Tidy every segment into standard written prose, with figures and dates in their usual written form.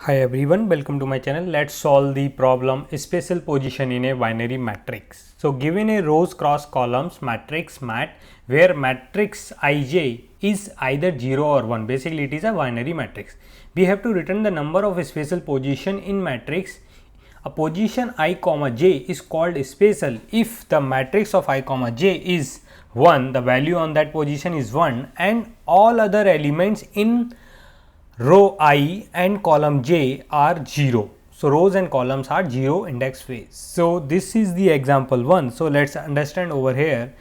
Hi everyone, welcome to my channel. Let's solve the problem spatial position in a binary matrix. So given a rows cross columns matrix mat where matrix Ij is either 0 or 1, basically it is a binary matrix. We have to return the number of spatial position in matrix. A position I comma j is called spatial if the matrix of I comma j is 1, the value on that position is 1 and all other elements in row I and column j are 0. So, rows and columns are 0 index phase. So, this is the example 1. So, let us understand over here.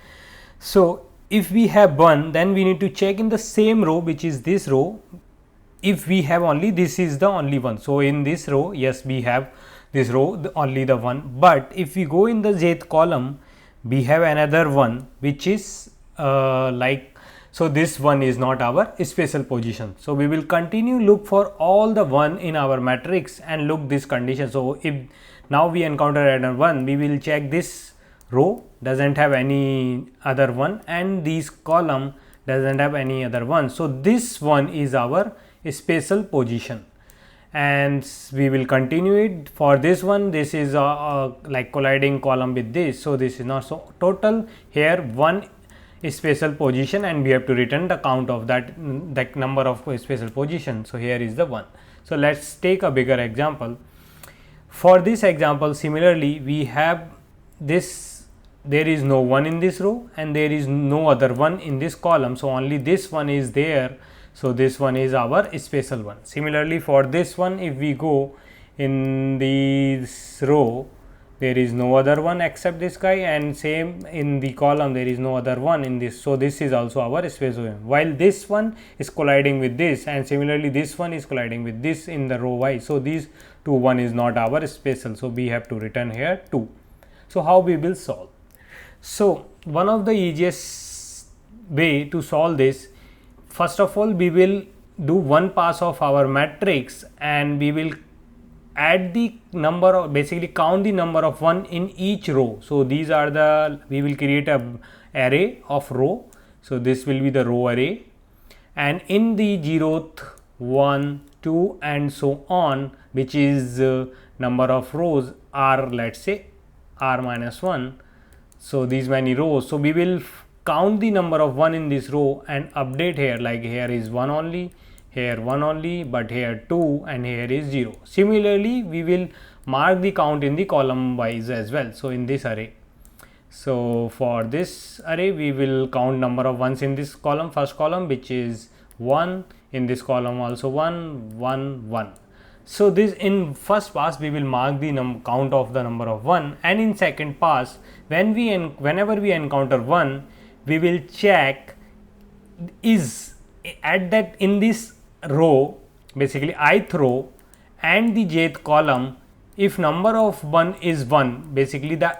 So, if we have 1, then we need to check in the same row, which is this row. If we have only this is the only one. So, in this row, yes, we have this row only the one, but if we go in the jth column, we have another one which is so this one is not our spatial position. So, we will continue look for all the one in our matrix and look this condition. So, if now we encounter another one, we will check this row doesn't have any other one and this column doesn't have any other one. So, this one is our spatial position and we will continue it for this one. This is like colliding column with this. So, this is not so total here one spatial position and we have to return the count of that number of spatial position. So, here is the 1. So, let us take a bigger example. For this example, similarly we have this, there is no 1 in this row and there is no other one in this column. So, only this one is there. So, this one is our spatial one. Similarly, for this one, if we go in this row, there is no other one except this guy and same in the column there is no other one in this. So, this is also our spatial one, while this one is colliding with this and similarly this one is colliding with this in the row y. So, these two one is not our spatial. So, we have to return here 2. So, how we will solve? So, one of the easiest way to solve this, first of all we will do one pass of our matrix and we will add the number of, basically count the number of 1 in each row. So, these are the, we will create a array of row. So, this will be the row array and in the 0th 1 2 and so on, which is number of rows are, let us say r minus 1. So, these many rows. So, we will count the number of 1 in this row and update here, like here is 1 only, here 1 only, but here 2 and here is 0. Similarly, we will mark the count in the column wise as well. So, in this array. So, for this array we will count number of ones in this column, first column, which is 1, in this column also 1 1 1. So, this in first pass we will mark the count of the number of 1 and in second pass whenever we encounter 1, we will check is at that in this row, basically ith row and the jth column, if number of 1 is 1, basically the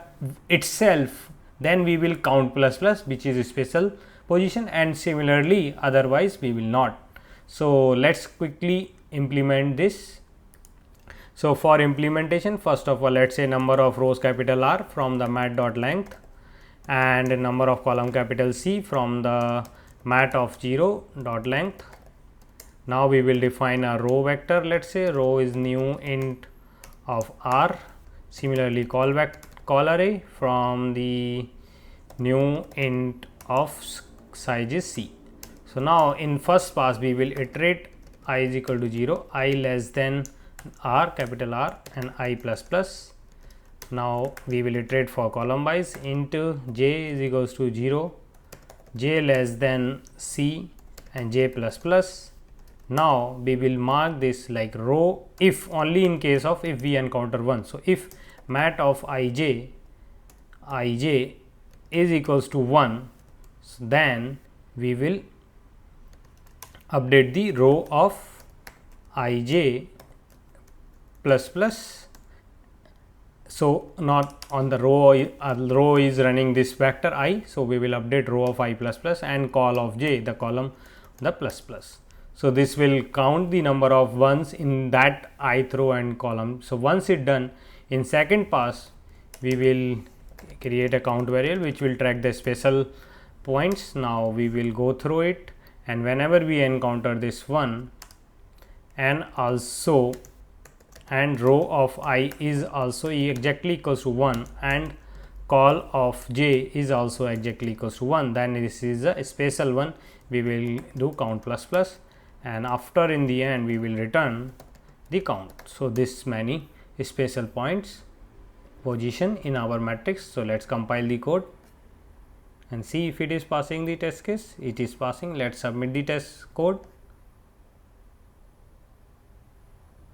itself, then we will count plus plus, which is a spatial position, and similarly otherwise we will not. So, let us quickly implement this. So, for implementation, first of all let us say number of rows capital R from the mat dot length and number of column capital C from the mat of 0 dot length. Now, we will define a row vector. Let us say row is new int of R. Similarly, call array from the new int of size is C. So, now in first pass we will iterate I is equal to 0, I less than R, capital R, and I plus plus. Now, we will iterate for column wise into j is equals to 0, j less than C and j plus plus. Now, we will mark this like row if only in case of if we encounter 1. So, if mat of ij is equals to 1, so then we will update the row of ij plus plus. So, not on the row is running this vector I. So, we will update row of I plus plus and call of j, the column the plus plus. So, this will count the number of ones in that ith row and column. So, once it done, in second pass we will create a count variable which will track the spatial points. Now, we will go through it and whenever we encounter this one and also and row of I is also exactly equals to 1 and call of j is also exactly equals to 1, then this is a special one. We will do count plus plus, and after in the end we will return the count. So this many special points position in our matrix. So let's compile the code and see if it is passing the test case. It is passing. Let's submit the test code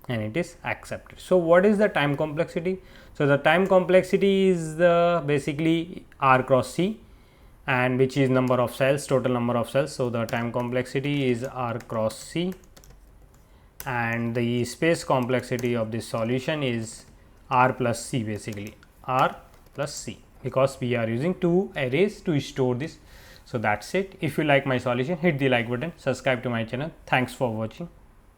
and it is accepted. So what is the time complexity? So the time complexity is the basically r cross c, and which is number of cells, total number of cells. So the time complexity is r cross c, and the space complexity of this solution is r plus c, basically r plus c, because we are using two arrays to store this. So that's it. If you like my solution, hit the like button, subscribe to my channel. Thanks for watching.